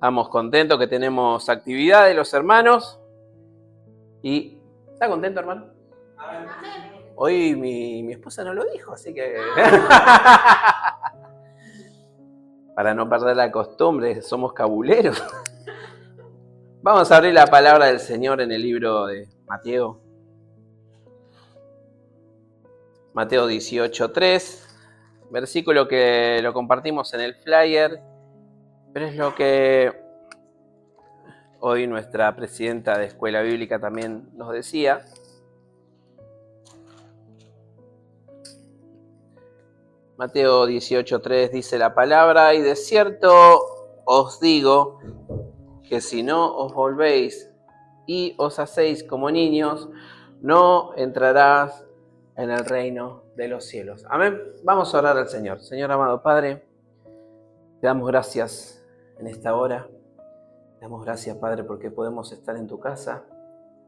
Estamos contentos que tenemos actividades los hermanos. ¿Y está contento, hermano? Hoy mi esposa no lo dijo, así que... Para no perder la costumbre, somos cabuleros. Vamos a abrir la palabra del Señor en el libro de Mateo. Mateo 18:3, versículo que lo compartimos en el flyer, pero es lo que hoy nuestra presidenta de Escuela Bíblica también nos decía. Mateo 18:3 dice la palabra: y de cierto os digo que si no os volvéis y os hacéis como niños, no entrarás en el reino de los cielos. Amén. Vamos a orar al Señor. Señor amado Padre, te damos gracias en esta hora. Te damos gracias, Padre, porque podemos estar en tu casa,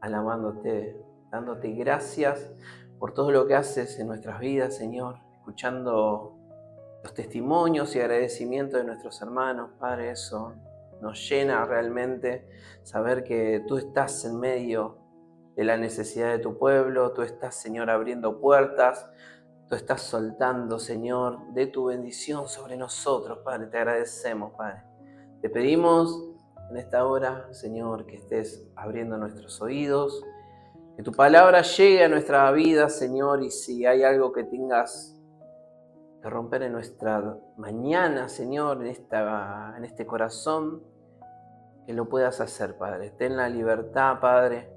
alabándote, dándote gracias por todo lo que haces en nuestras vidas, Señor, escuchando los testimonios y agradecimientos de nuestros hermanos, Padre. Eso nos llena realmente saber que tú estás en medio de la necesidad de tu pueblo, tú estás, Señor, abriendo puertas, tú estás soltando, Señor, de tu bendición sobre nosotros, Padre. Te agradecemos, Padre. Te pedimos en esta hora, Señor, que estés abriendo nuestros oídos, que tu palabra llegue a nuestra vida, Señor, y si hay algo que tengas que romper en nuestra mañana, Señor, en este corazón, que lo puedas hacer, Padre. Ten la libertad, Padre,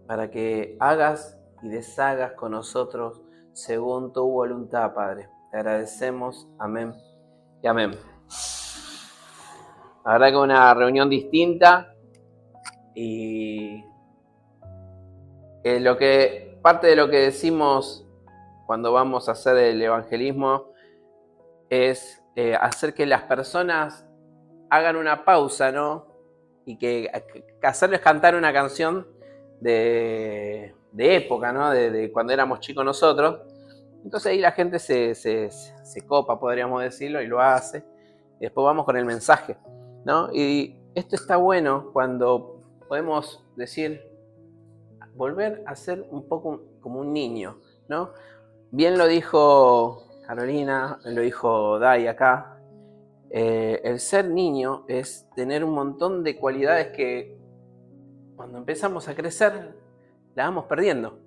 para que hagas y deshagas con nosotros según tu voluntad, Padre. Te agradecemos. Amén y amén. La verdad que una reunión distinta y parte de lo que decimos cuando vamos a hacer el evangelismo es hacer que las personas hagan una pausa, ¿no? Y que hacerles cantar una canción de época, ¿no? De cuando éramos chicos nosotros. Entonces ahí la gente se copa, podríamos decirlo, y lo hace. Y después vamos con el mensaje, ¿no? Y esto está bueno cuando podemos decir, volver a ser un poco como un niño, ¿no? Bien lo dijo Carolina, lo dijo Dai acá. El ser niño es tener un montón de cualidades que cuando empezamos a crecer la vamos perdiendo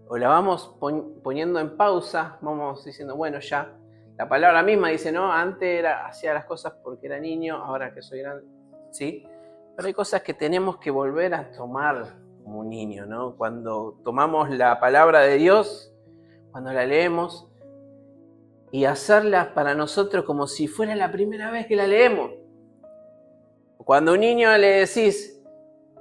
o la vamos poniendo en pausa, vamos diciendo, bueno, ya, la palabra misma dice, no, antes hacía las cosas porque era niño, ahora que soy grande, ¿sí? Pero hay cosas que tenemos que volver a tomar como un niño, ¿no? Cuando tomamos la palabra de Dios, cuando la leemos, y hacerla para nosotros como si fuera la primera vez que la leemos. Cuando a un niño le decís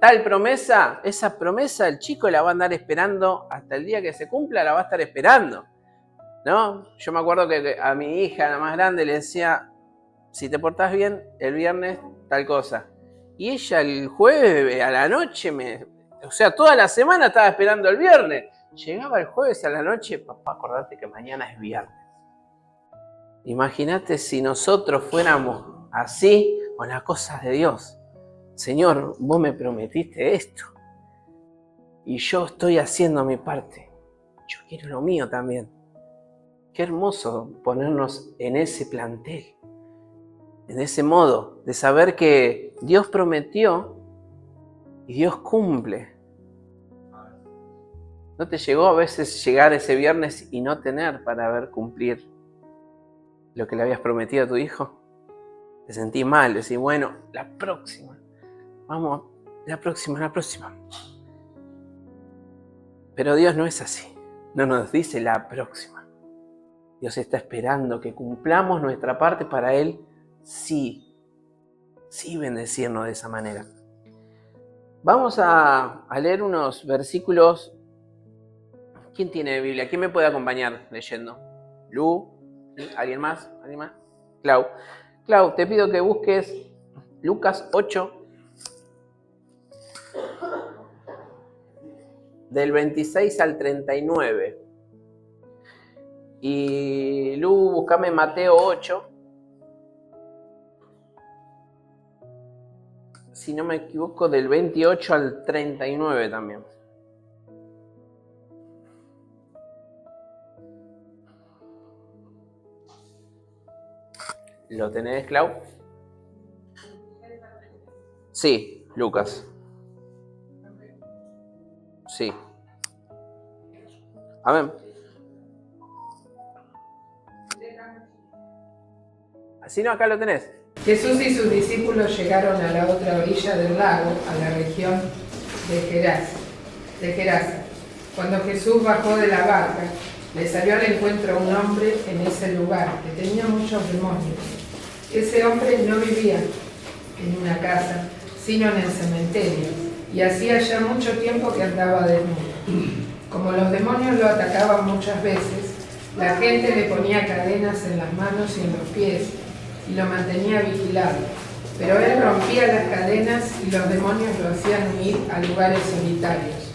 tal promesa, esa promesa el chico la va a andar esperando hasta el día que se cumpla, la va a estar esperando, ¿no? Yo me acuerdo que a mi hija, la más grande, le decía, si te portás bien, el viernes tal cosa. Y ella el jueves a la noche, toda la semana estaba esperando el viernes. Llegaba el jueves a la noche, papá, acordate que mañana es viernes. Imagínate si nosotros fuéramos así con las cosas de Dios. Señor, vos me prometiste esto y yo estoy haciendo mi parte. Yo quiero lo mío también. Qué hermoso ponernos en ese plantel, en ese modo de saber que Dios prometió y Dios cumple. ¿No te llegó a veces llegar ese viernes y no tener para ver cumplir lo que le habías prometido a tu hijo? Te sentí mal, decís, bueno, la próxima. Vamos, la próxima. Pero Dios no es así. No nos dice la próxima. Dios está esperando que cumplamos nuestra parte para Él, sí bendecirnos de esa manera. Vamos a leer unos versículos. ¿Quién tiene Biblia? ¿Quién me puede acompañar leyendo? ¿Lu? ¿Alguien más? Clau, te pido que busques Lucas 8, del 26 al 39. Y Lu, buscame Mateo 8, si no me equivoco, del 28 al 39 también. ¿Lo tenés, Clau? Sí, Lucas. Sí. Amén. Si no, acá lo tenés. Jesús y sus discípulos llegaron a la otra orilla del lago, a la región de Gerasa. Cuando Jesús bajó de la barca, le salió al encuentro un hombre en ese lugar que tenía muchos demonios. Ese hombre no vivía en una casa, sino en el cementerio, y hacía ya mucho tiempo que andaba desnudo. Como los demonios lo atacaban muchas veces, la gente le ponía cadenas en las manos y en los pies, y lo mantenía vigilado. Pero él rompía las cadenas y los demonios lo hacían huir a lugares solitarios.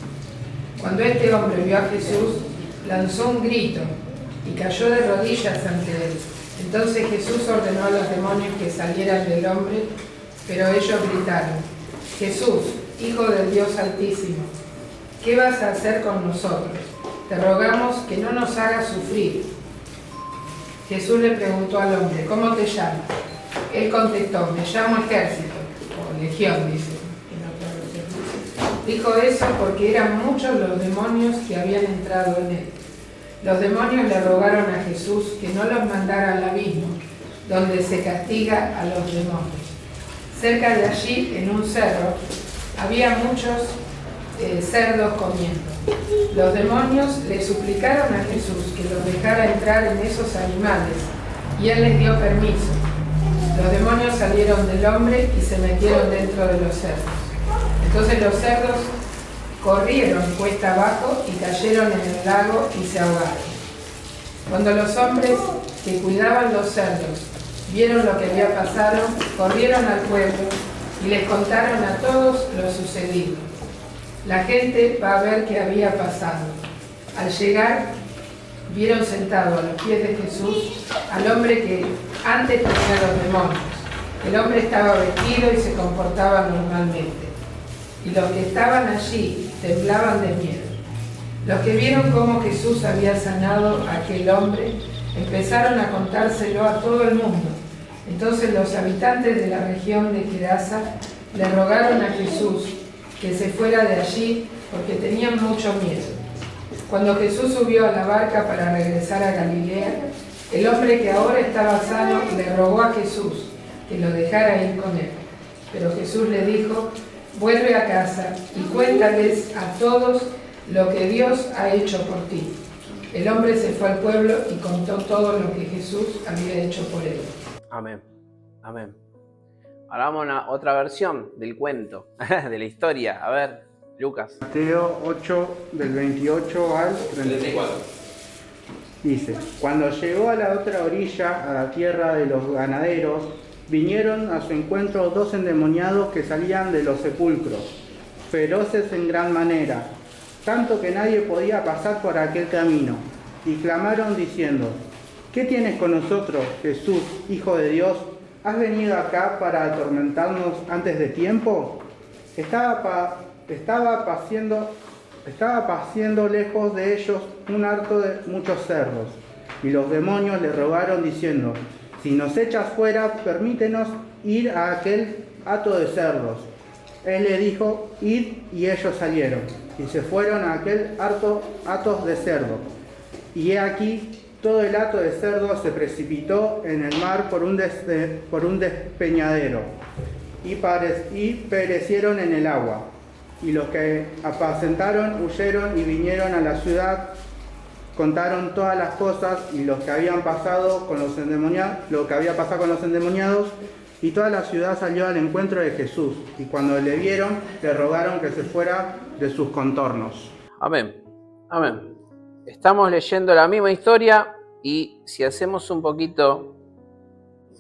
Cuando este hombre vio a Jesús, lanzó un grito y cayó de rodillas ante él. Entonces Jesús ordenó a los demonios que salieran del hombre, pero ellos gritaron: Jesús, Hijo del Dios Altísimo, ¿qué vas a hacer con nosotros? Te rogamos que no nos hagas sufrir. Jesús le preguntó al hombre: ¿cómo te llamas? Él contestó: me llamo Ejército, o Legión, dice. Dijo eso porque eran muchos los demonios que habían entrado en él. Los demonios le rogaron a Jesús que no los mandara al abismo, donde se castiga a los demonios. Cerca de allí, en un cerro, había muchos cerdos comiendo. Los demonios le suplicaron a Jesús que los dejara entrar en esos animales, y él les dio permiso. Los demonios salieron del hombre y se metieron dentro de los cerdos. Entonces los cerdos corrieron cuesta abajo y cayeron en el lago y se ahogaron. Cuando los hombres que cuidaban los cerdos vieron lo que había pasado, corrieron al pueblo y les contaron a todos lo sucedido. La gente va a ver qué había pasado. Al llegar, vieron sentado a los pies de Jesús al hombre que antes tenía los demonios. El hombre estaba vestido y se comportaba normalmente. Y los que estaban allí temblaban de miedo. Los que vieron cómo Jesús había sanado a aquel hombre empezaron a contárselo a todo el mundo. Entonces los habitantes de la región de Gerasa le rogaron a Jesús que se fuera de allí porque tenían mucho miedo. Cuando Jesús subió a la barca para regresar a Galilea, el hombre que ahora estaba sano le rogó a Jesús que lo dejara ir con él. Pero Jesús le dijo: vuelve a casa y cuéntales a todos lo que Dios ha hecho por ti. El hombre se fue al pueblo y contó todo lo que Jesús había hecho por él. Amén. Amén. Ahora vamos a otra versión del cuento, de la historia. A ver, Lucas. Mateo 8, del 28 al 34. Dice: cuando llegó a la otra orilla, a la tierra de los ganaderos, vinieron a su encuentro dos endemoniados que salían de los sepulcros, feroces en gran manera, tanto que nadie podía pasar por aquel camino, y clamaron diciendo: ¿qué tienes con nosotros, Jesús, Hijo de Dios? ¿Has venido acá para atormentarnos antes de tiempo? Estaba paciendo lejos de ellos un hato de muchos cerdos, y los demonios le rogaron diciendo: si nos echas fuera, permítenos ir a aquel hato de cerdos. Él le dijo: id, y ellos salieron, y se fueron a aquel hato de cerdos. Y he aquí, todo el hato de cerdos se precipitó en el mar por un despeñadero, y perecieron en el agua. Y los que apacentaron huyeron y vinieron a la ciudad, contaron todas las cosas y lo que había pasado con los endemoniados, y toda la ciudad salió al encuentro de Jesús, y cuando le vieron, le rogaron que se fuera de sus contornos. Amén. Amén. Estamos leyendo la misma historia y si hacemos un poquito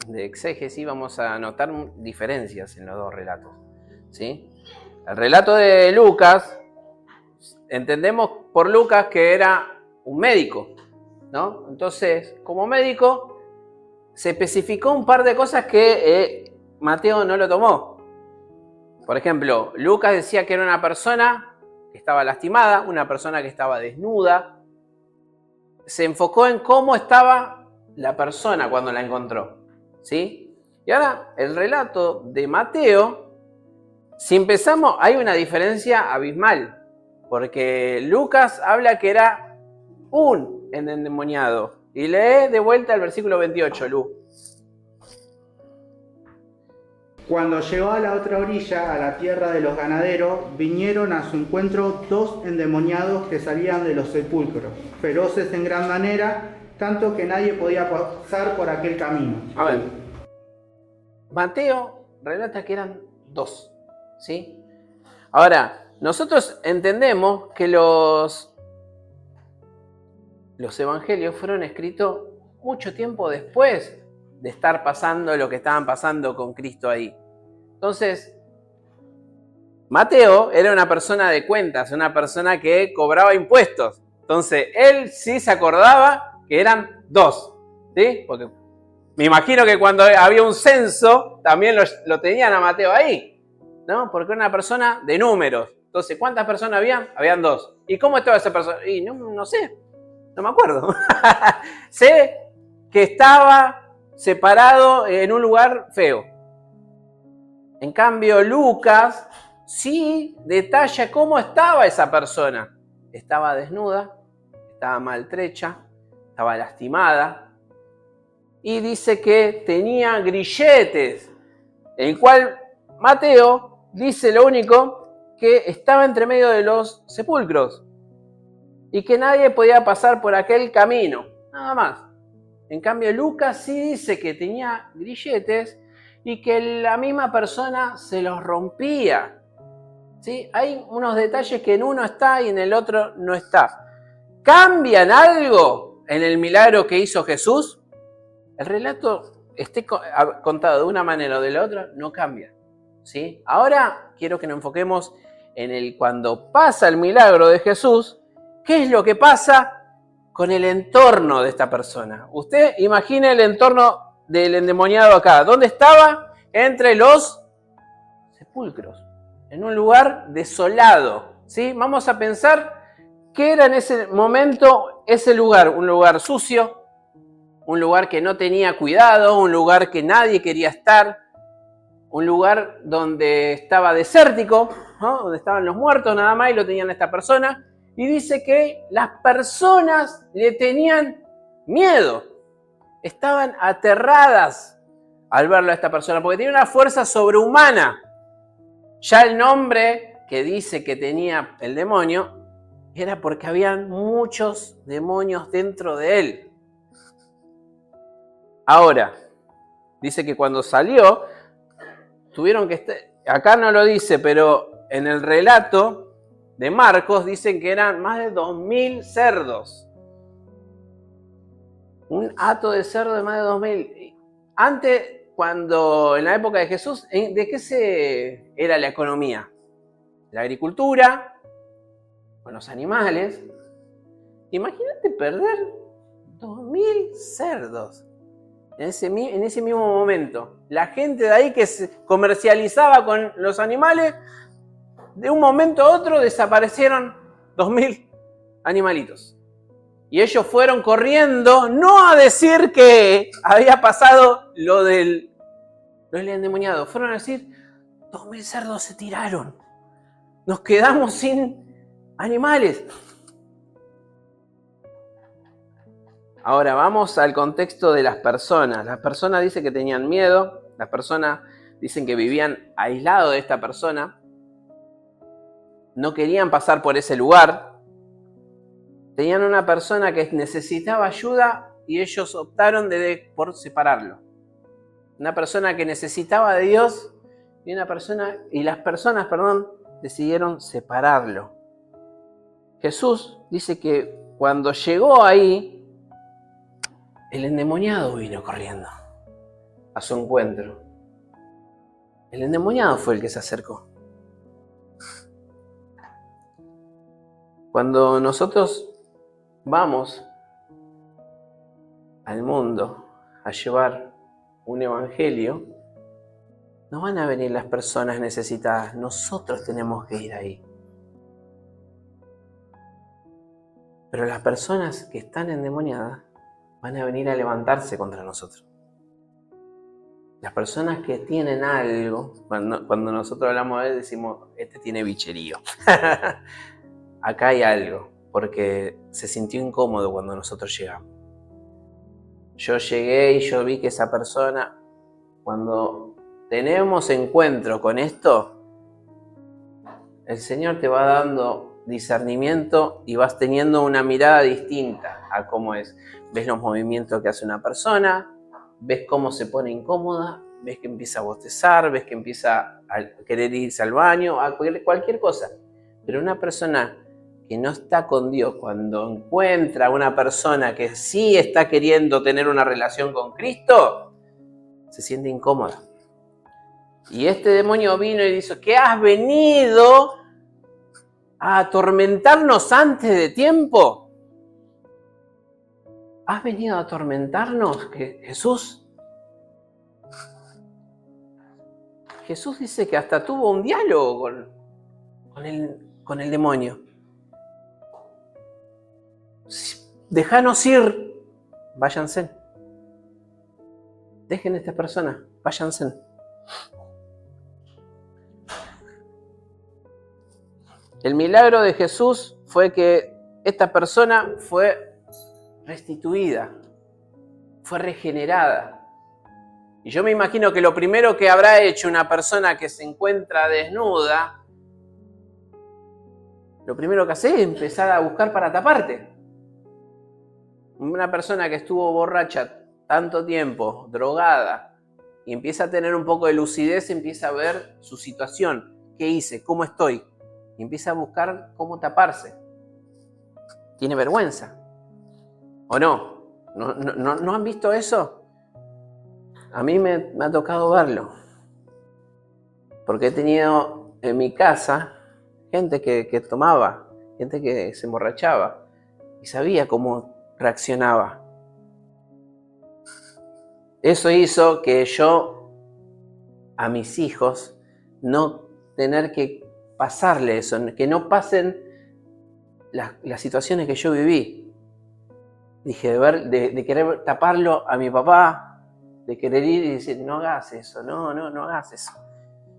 de exégesis vamos a notar diferencias en los dos relatos, ¿sí? El relato de Lucas, entendemos por Lucas que era un médico, ¿no? Entonces, como médico, se especificó un par de cosas que Mateo no lo tomó. Por ejemplo, Lucas decía que era una persona que estaba lastimada, una persona que estaba desnuda. Se enfocó en cómo estaba la persona cuando la encontró, ¿sí? Y ahora, el relato de Mateo, si empezamos, hay una diferencia abismal, porque Lucas habla que era un endemoniado. Y lee de vuelta el versículo 28, Lu. Cuando llegó a la otra orilla, a la tierra de los ganaderos, vinieron a su encuentro 2 endemoniados que salían de los sepulcros, feroces en gran manera, tanto que nadie podía pasar por aquel camino. A ver, Mateo relata que eran 2, ¿sí? Ahora, nosotros entendemos que los evangelios fueron escritos mucho tiempo después de estar pasando lo que estaban pasando con Cristo ahí. Entonces, Mateo era una persona de cuentas, una persona que cobraba impuestos. Entonces, él sí se acordaba que eran 2, ¿sí? Porque me imagino que cuando había un censo, también lo tenían a Mateo ahí, ¿no? Porque era una persona de números. Entonces, ¿cuántas personas habían? Habían 2. ¿Y cómo estaba esa persona? Y no sé, no me acuerdo. Sé que estaba separado en un lugar feo. En cambio, Lucas sí detalla cómo estaba esa persona. Estaba desnuda, estaba maltrecha, estaba lastimada. Y dice que tenía grilletes, el cual Mateo dice lo único, que estaba entre medio de los sepulcros y que nadie podía pasar por aquel camino, nada más. En cambio, Lucas sí dice que tenía grilletes y que la misma persona se los rompía, ¿sí? Hay unos detalles que en uno está y en el otro no está. ¿Cambian algo en el milagro que hizo Jesús? El relato esté contado de una manera o de la otra, no cambia, ¿sí? Ahora quiero que nos enfoquemos en el cuando pasa el milagro de Jesús, ¿qué es lo que pasa con el entorno de esta persona? Usted imagine el entorno del endemoniado acá. ¿Dónde estaba? Entre los sepulcros, en un lugar desolado, ¿sí? Vamos a pensar qué era en ese momento ese lugar. Un lugar sucio, un lugar que no tenía cuidado, un lugar que nadie quería estar, un lugar donde estaba desértico, ¿no? Donde estaban los muertos nada más y lo tenían a esta persona. Y dice que las personas le tenían miedo, estaban aterradas al verlo a esta persona, porque tenía una fuerza sobrehumana. Ya el nombre que dice que tenía el demonio era porque habían muchos demonios dentro de él. Ahora, dice que cuando salió, tuvieron que estar, acá no lo dice, pero en el relato de Marcos dicen que eran más de 2000 cerdos. Un hato de cerdo de más de 2000. Antes, cuando en la época de Jesús, ¿de qué era la economía? La agricultura, con los animales. Imagínate perder 2000 cerdos en ese mismo momento. La gente de ahí que se comercializaba con los animales, de un momento a otro desaparecieron 2000 animalitos. Y ellos fueron corriendo, no a decir que había pasado lo del endemoniado, fueron a decir, 2000 cerdos se tiraron, nos quedamos sin animales. Ahora vamos al contexto de las personas. Las personas dicen que tenían miedo, las personas dicen que vivían aislados de esta persona, no querían pasar por ese lugar, tenían una persona que necesitaba ayuda y ellos optaron por separarlo. Una persona que necesitaba de Dios y las personas decidieron separarlo. Jesús dice que cuando llegó ahí, el endemoniado vino corriendo a su encuentro. El endemoniado fue el que se acercó. Cuando nosotros vamos al mundo a llevar un evangelio, No van a venir las personas necesitadas, nosotros tenemos que ir ahí. Pero las personas que están endemoniadas van a venir a levantarse contra nosotros. Las personas que tienen algo, cuando nosotros hablamos de él, decimos, este tiene bicherío. Acá hay algo, porque se sintió incómodo cuando nosotros llegamos. Yo llegué y yo vi que esa persona, cuando tenemos encuentro con esto, el Señor te va dando discernimiento y vas teniendo una mirada distinta a cómo es. Ves los movimientos que hace una persona, ves cómo se pone incómoda, ves que empieza a bostezar, ves que empieza a querer irse al baño, a cualquier cosa. Pero una persona que no está con Dios, cuando encuentra a una persona que sí está queriendo tener una relación con Cristo, se siente incómoda. Y este demonio vino y dice, ¿qué has venido a atormentarnos antes de tiempo? ¿Has venido a atormentarnos, Jesús? Jesús dice que hasta tuvo un diálogo con el demonio. Déjanos ir, váyanse. Dejen a esta persona, váyanse. El milagro de Jesús fue que esta persona fue restituida, fue regenerada. Y yo me imagino que lo primero que habrá hecho una persona que se encuentra desnuda, lo primero que hace es empezar a buscar para taparte. Una persona que estuvo borracha tanto tiempo, drogada, y empieza a tener un poco de lucidez, empieza a ver su situación. ¿Qué hice? ¿Cómo estoy? Y empieza a buscar cómo taparse. Tiene vergüenza. ¿O no? ¿No han visto eso? A mí me ha tocado verlo. Porque he tenido en mi casa gente que tomaba, gente que se emborrachaba y sabía cómo reaccionaba. Eso hizo que yo, a mis hijos, no tener que pasarle eso, que no pasen las situaciones que yo viví. Dije, de querer taparlo a mi papá, de querer ir y decir, no hagas eso, no hagas eso.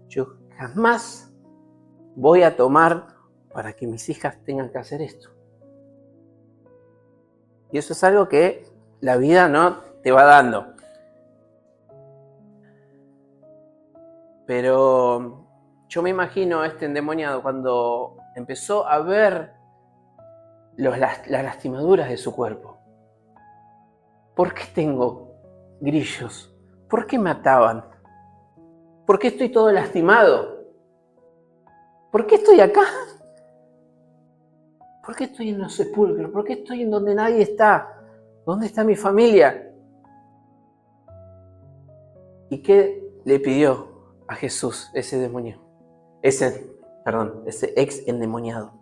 Yo jamás voy a tomar para que mis hijas tengan que hacer esto. Y eso es algo que la vida no te va dando. Pero yo me imagino este endemoniado cuando empezó a ver las lastimaduras de su cuerpo. ¿Por qué tengo grillos? ¿Por qué me ataban? ¿Por qué estoy todo lastimado? ¿Por qué estoy acá? ¿Por qué estoy en los sepulcros? ¿Por qué estoy en donde nadie está? ¿Dónde está mi familia? ¿Y qué le pidió a Jesús ese demonio? Ese ex endemoniado.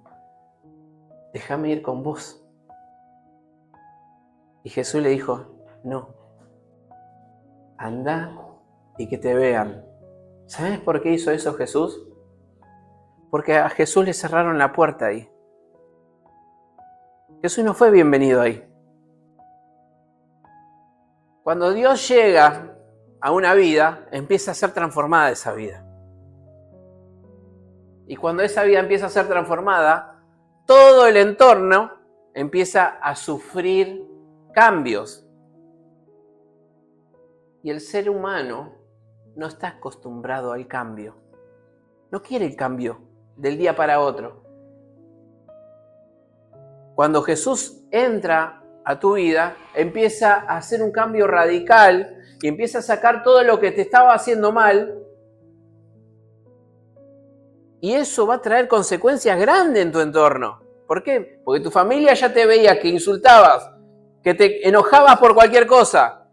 Déjame ir con vos. Y Jesús le dijo, no. Anda y que te vean. ¿Sabes por qué hizo eso Jesús? Porque a Jesús le cerraron la puerta ahí. Jesús no fue bienvenido ahí. Cuando Dios llega a una vida, empieza a ser transformada esa vida. Y cuando esa vida empieza a ser transformada, todo el entorno empieza a sufrir cambios. Y el ser humano no está acostumbrado al cambio. No quiere el cambio del día para otro. Cuando Jesús entra a tu vida, empieza a hacer un cambio radical y empieza a sacar todo lo que te estaba haciendo mal. Y eso va a traer consecuencias grandes en tu entorno. ¿Por qué? Porque tu familia ya te veía que insultabas, que te enojabas por cualquier cosa.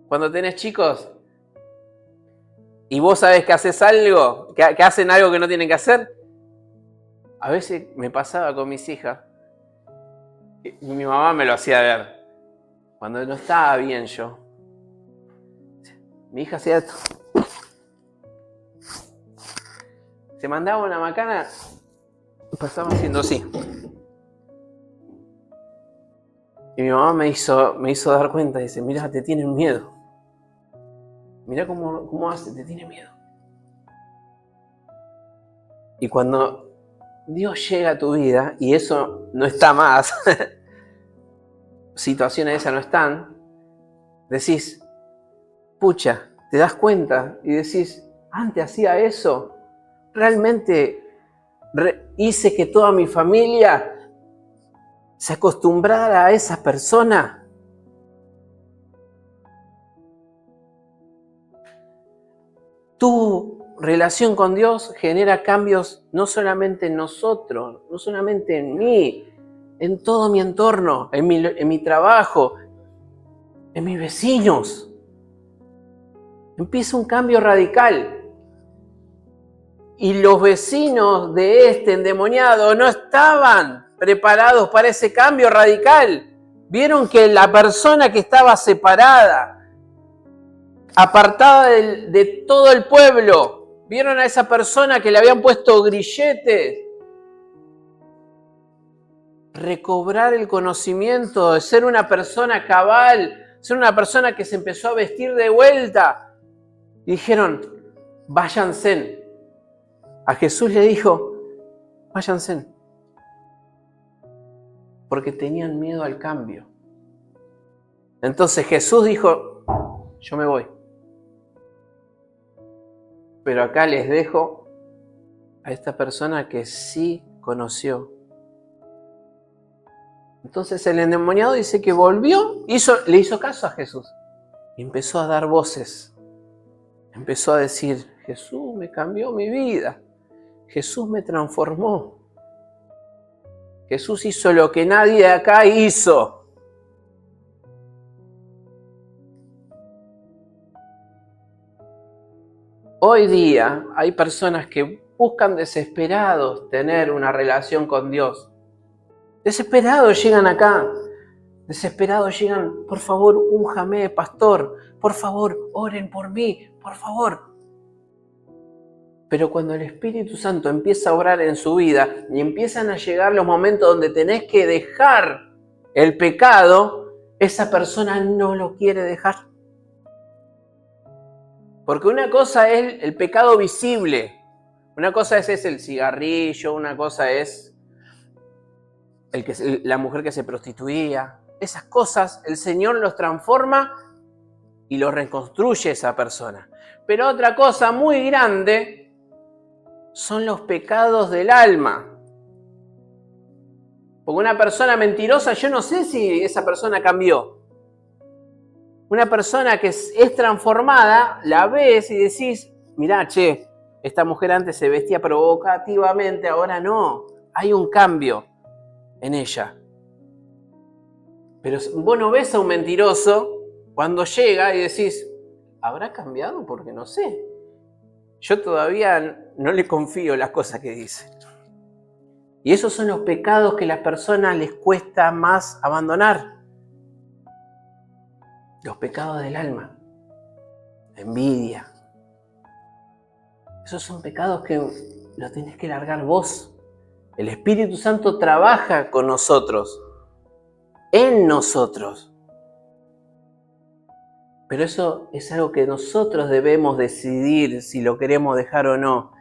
Cuando tenés chicos y vos sabés que haces algo, que hacen algo que no tienen que hacer, a veces me pasaba con mis hijas, y mi mamá me lo hacía ver, cuando no estaba bien yo, Mi hija hacía esto. Se mandaba una macana, pasaba haciendo así. Y mi mamá me hizo dar cuenta, dice, mira, te tienen miedo. Mira cómo hace, te tiene miedo. Y cuando Dios llega a tu vida, y eso no está más, situaciones esas no están, decís, pucha, te das cuenta y decís, antes hacía eso, realmente hice que toda mi familia se acostumbrara a esa persona. Tu relación con Dios genera cambios no solamente en nosotros, no solamente en mí, en todo mi entorno, en mi trabajo, en mis vecinos. Empieza un cambio radical. Y los vecinos de este endemoniado no estaban preparados para ese cambio radical. Vieron que la persona que estaba separada, apartada de todo el pueblo, vieron a esa persona que le habían puesto grilletes, recobrar el conocimiento de ser una persona cabal, ser una persona que se empezó a vestir de vuelta. Y dijeron, váyanse. A Jesús le dijo, váyanse. Porque tenían miedo al cambio. Entonces Jesús dijo, yo me voy. Pero acá les dejo a esta persona que sí conoció. Entonces el endemoniado dice que volvió, le hizo caso a Jesús. Y empezó a dar voces. Empezó a decir, Jesús me cambió mi vida. Jesús me transformó. Jesús hizo lo que nadie acá hizo. Hoy día hay personas que buscan desesperados tener una relación con Dios. Desesperados llegan acá. Desesperados llegan, por favor, únjame, pastor. Por favor, oren por mí, por favor. Pero cuando el Espíritu Santo empieza a obrar en su vida y empiezan a llegar los momentos donde tenés que dejar el pecado, esa persona no lo quiere dejar. Porque una cosa es el pecado visible, una cosa es el cigarrillo, una cosa es la mujer que se prostituía. Esas cosas el Señor los transforma y los reconstruye esa persona. Pero otra cosa muy grande son los pecados del alma. Porque una persona mentirosa, yo no sé si esa persona cambió. Una persona que es transformada, la ves y decís, mirá, che, esta mujer antes se vestía provocativamente, ahora no. Hay un cambio en ella. Pero vos no ves a un mentiroso cuando llega y decís, ¿habrá cambiado? Porque no sé. Yo todavía no le confío las cosas que dice. Y esos son los pecados que a las personas les cuesta más abandonar. Los pecados del alma. La envidia. Esos son pecados que los tenés que largar vos. El Espíritu Santo trabaja con nosotros. En nosotros. Pero eso es algo que nosotros debemos decidir si lo queremos dejar o no.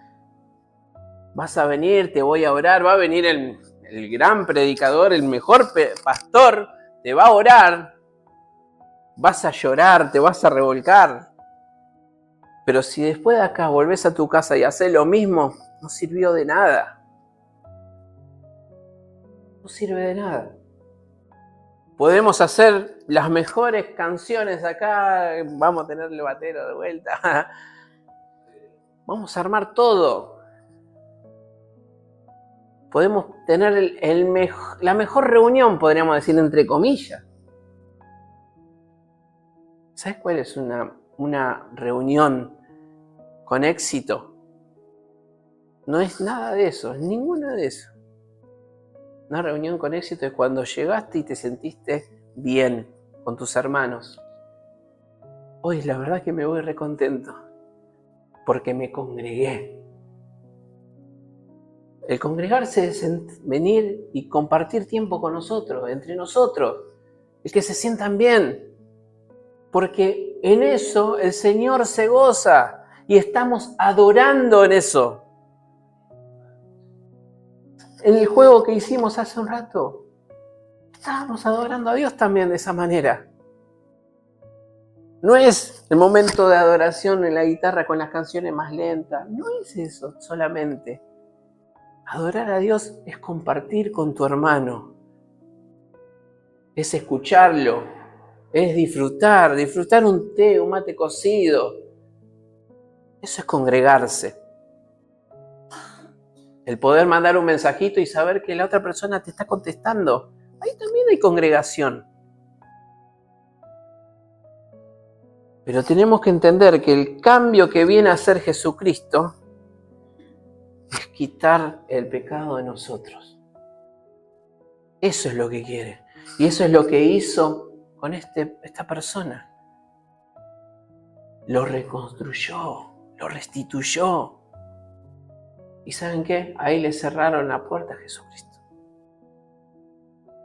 Vas a venir, te voy a orar, va a venir el gran predicador, el mejor pastor, te va a orar, vas a llorar, te vas a revolcar. Pero si después de acá volvés a tu casa y haces lo mismo, no sirvió de nada. No sirve de nada. Podemos hacer las mejores canciones acá, vamos a tener el batero de vuelta. Vamos a armar todo. Podemos tener la mejor reunión, podríamos decir, entre comillas. ¿Sabes cuál es una reunión con éxito? No es nada de eso, es ninguna de eso. Una reunión con éxito es cuando llegaste y te sentiste bien con tus hermanos. hoy la verdad que me voy recontento porque me congregué. El congregarse es venir y compartir tiempo con nosotros, entre nosotros, el que se sientan bien, porque en eso el Señor se goza y estamos adorando en eso. En el juego que hicimos hace un rato, estábamos adorando a Dios también de esa manera. No es el momento de adoración en la guitarra con las canciones más lentas, no es eso solamente. Adorar a Dios es compartir con tu hermano, es escucharlo, es disfrutar un té, un mate cocido. Eso es congregarse. El poder mandar un mensajito y saber que la otra persona te está contestando. Ahí también hay congregación. Pero tenemos que entender que el cambio que viene a hacer Jesucristo es quitar el pecado de nosotros. Eso es lo que quiere. Y eso es lo que hizo con esta persona. Lo reconstruyó, lo restituyó. ¿Y saben qué? Ahí le cerraron la puerta a Jesucristo.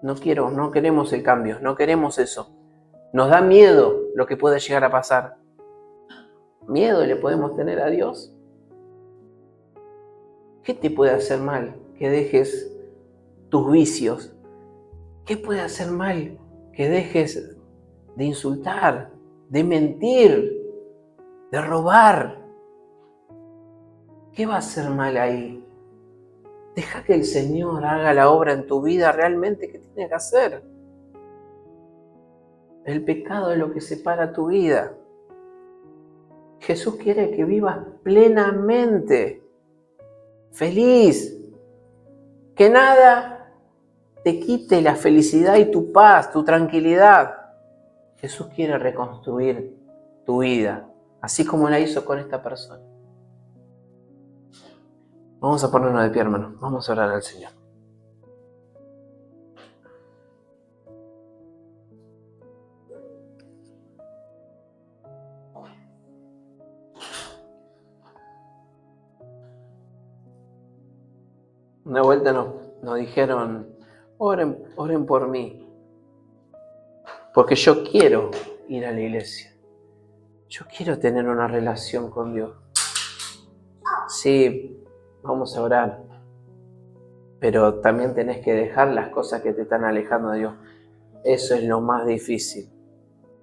No queremos el cambio, no queremos eso. Nos da miedo lo que puede llegar a pasar. ¿Miedo le podemos tener a Dios? ¿Qué te puede hacer mal que dejes tus vicios? ¿Qué puede hacer mal que dejes de insultar, de mentir, de robar? ¿Qué va a hacer mal ahí? Deja que el Señor haga la obra en tu vida realmente que tiene que hacer. El pecado es lo que separa tu vida. Jesús quiere que vivas plenamente, feliz. Que nada te quite la felicidad y tu paz, tu tranquilidad. Jesús quiere reconstruir tu vida, así como la hizo con esta persona. Vamos a ponernos de pie, hermano. Vamos a orar al Señor. Una vuelta nos dijeron, oren por mí, porque yo quiero ir a la iglesia. Yo quiero tener una relación con Dios. Sí, vamos a orar, pero también tenés que dejar las cosas que te están alejando de Dios. Eso es lo más difícil.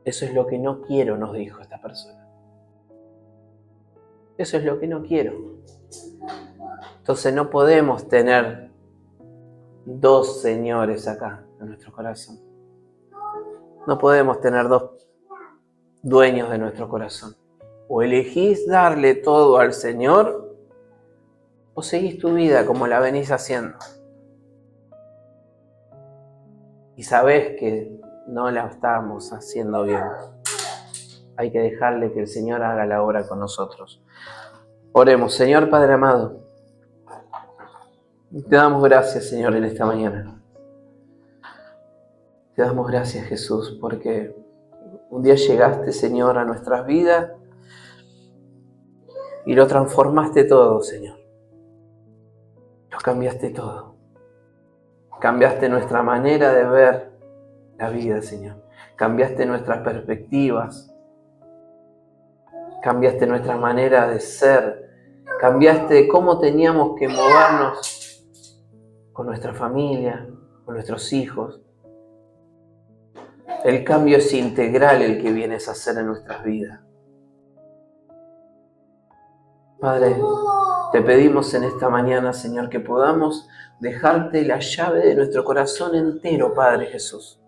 Eso es lo que no quiero, nos dijo esta persona. Eso es lo que no quiero. Entonces no podemos tener dos señores acá en nuestro corazón. No podemos tener dos dueños de nuestro corazón. O elegís darle todo al Señor, o seguís tu vida como la venís haciendo. Y sabés que no la estamos haciendo bien. Hay que dejarle que el Señor haga la obra con nosotros. Oremos. Señor Padre amado, te damos gracias, Señor, en esta mañana. Te damos gracias, Jesús, porque un día llegaste, Señor, a nuestras vidas y lo transformaste todo, Señor. Lo cambiaste todo. Cambiaste nuestra manera de ver la vida, Señor. Cambiaste nuestras perspectivas. Cambiaste nuestra manera de ser. Cambiaste cómo teníamos que movernos con nuestra familia, con nuestros hijos. El cambio es integral el que vienes a hacer en nuestras vidas. Padre, te pedimos en esta mañana, Señor, que podamos dejarte la llave de nuestro corazón entero, Padre Jesús.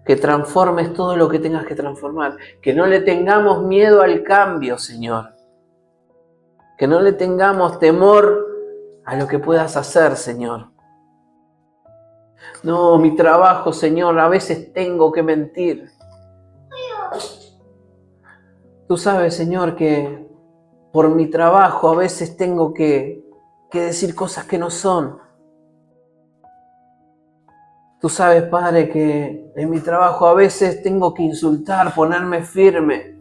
Que transformes todo lo que tengas que transformar. Que no le tengamos miedo al cambio, Señor. Que no le tengamos temor a lo que puedas hacer, Señor. No, mi trabajo, Señor, a veces tengo que mentir. Tú sabes, Señor, que por mi trabajo a veces tengo que decir cosas que no son. Tú sabes, Padre, que en mi trabajo a veces tengo que insultar, ponerme firme.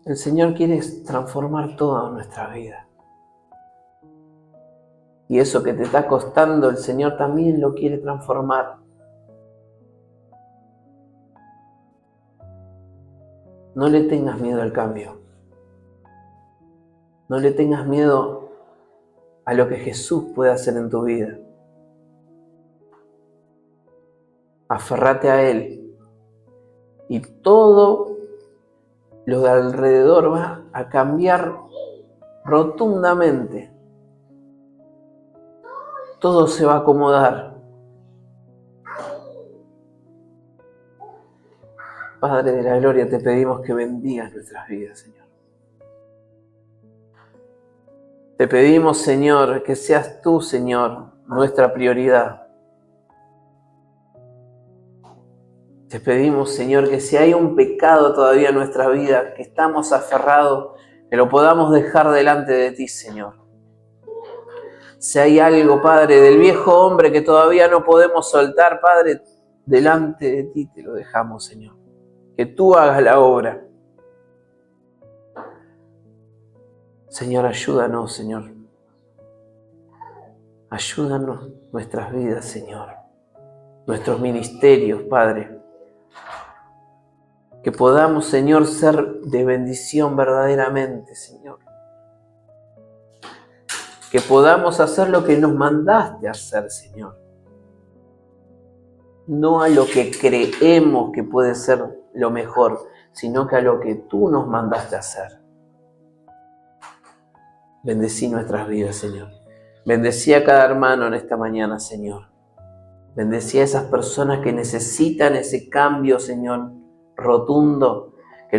El Señor quiere transformar toda nuestra vida. Y eso que te está costando, el Señor también lo quiere transformar. No le tengas miedo al cambio. No le tengas miedo a lo que Jesús puede hacer en tu vida. Aférrate a Él. Y todo lo de alrededor va a cambiar rotundamente. Todo se va a acomodar. Padre de la gloria, te pedimos que bendigas nuestras vidas, Señor. Te pedimos, Señor, que seas tú, Señor, nuestra prioridad. Te pedimos, Señor, que si hay un pecado todavía en nuestra vida, que estamos aferrados, que lo podamos dejar delante de ti, Señor. Si hay algo, Padre, del viejo hombre que todavía no podemos soltar, Padre, delante de ti te lo dejamos, Señor. Que tú hagas la obra. Señor, ayúdanos, Señor. Ayúdanos nuestras vidas, Señor. Nuestros ministerios, Padre. Que podamos, Señor, ser de bendición verdaderamente, Señor. Que podamos hacer lo que nos mandaste hacer, Señor. No a lo que creemos que puede ser lo mejor, sino que a lo que tú nos mandaste hacer. Bendecí nuestras vidas, Señor. Bendecí a cada hermano en esta mañana, Señor. Bendecí a esas personas que necesitan ese cambio, Señor, rotundo, que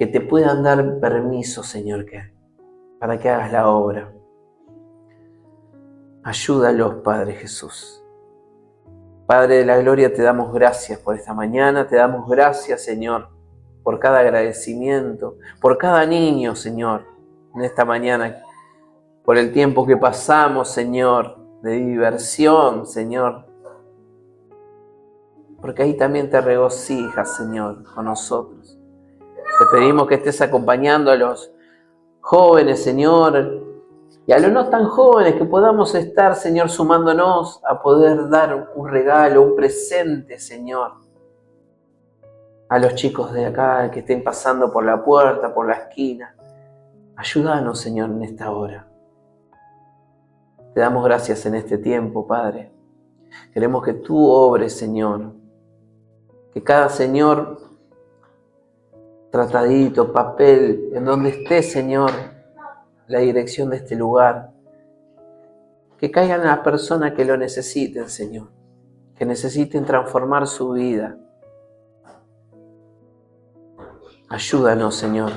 te puedan dar permiso, Señor, para que hagas la obra. Ayúdalos, Padre Jesús. Padre de la gloria, te damos gracias por esta mañana, te damos gracias, Señor, por cada agradecimiento, por cada niño, Señor, en esta mañana, por el tiempo que pasamos, Señor, de diversión, Señor, porque ahí también te regocijas, Señor, con nosotros. Te pedimos que estés acompañando a los jóvenes, Señor, y a los no tan jóvenes, que podamos estar, Señor, sumándonos a poder dar un regalo, un presente, Señor, a los chicos de acá que estén pasando por la puerta, por la esquina. Ayúdanos, Señor, en esta hora. Te damos gracias en este tiempo, Padre. Queremos que tú obres, Señor. Que cada Señor, tratadito, papel, en donde esté, Señor, la dirección de este lugar, que caigan a las personas que lo necesiten, Señor, que necesiten transformar su vida. Ayúdanos, Señor,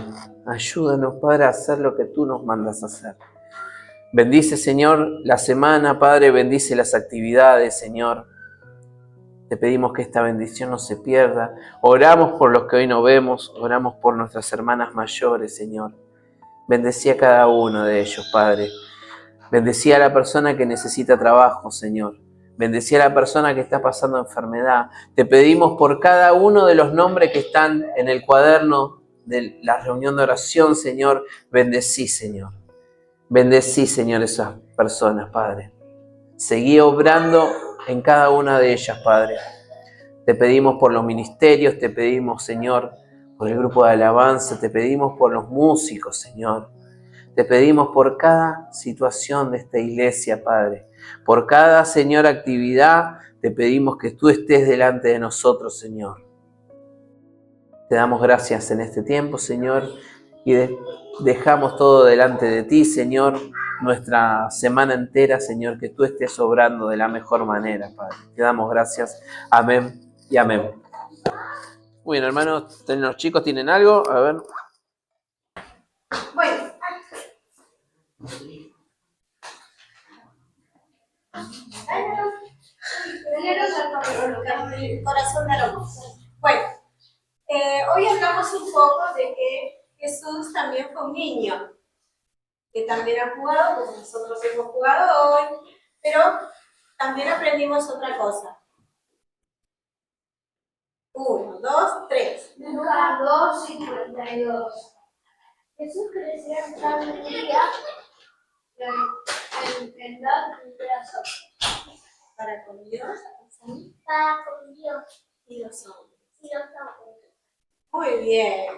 ayúdanos, Padre, a hacer lo que tú nos mandas a hacer. Bendice, Señor, la semana, Padre, bendice las actividades, Señor. Te pedimos que esta bendición no se pierda. Oramos por los que hoy no vemos, oramos por nuestras hermanas mayores, Señor. Bendecí a cada uno de ellos, Padre. Bendecí a la persona que necesita trabajo, Señor. Bendecí a la persona que está pasando enfermedad. Te pedimos por cada uno de los nombres que están en el cuaderno de la reunión de oración, Señor. Bendecí, Señor. Bendecí, Señor, esas personas, Padre. Seguí obrando en cada una de ellas, Padre. Te pedimos por los ministerios, te pedimos, Señor, por el grupo de alabanza, te pedimos por los músicos, Señor. Te pedimos por cada situación de esta iglesia, Padre. Por cada, Señor, actividad, te pedimos que tú estés delante de nosotros, Señor. Te damos gracias en este tiempo, Señor, y dejamos todo delante de ti, Señor, nuestra semana entera, Señor, que tú estés obrando de la mejor manera, Padre. Te damos gracias. Amén y amén. Muy bien, hermanos, los chicos tienen algo, a ver. Bueno. Corazón hermoso. Bueno, hoy hablamos un poco de que Jesús también fue un niño. que también han jugado, como nosotros hemos jugado hoy, pero también aprendimos otra cosa. 1, 2, 3. Lucas 2:52. Jesús crecía en sabiduría en edad de azotes. Para con Dios Para con Dios y los hombres. y los hombres. Muy bien.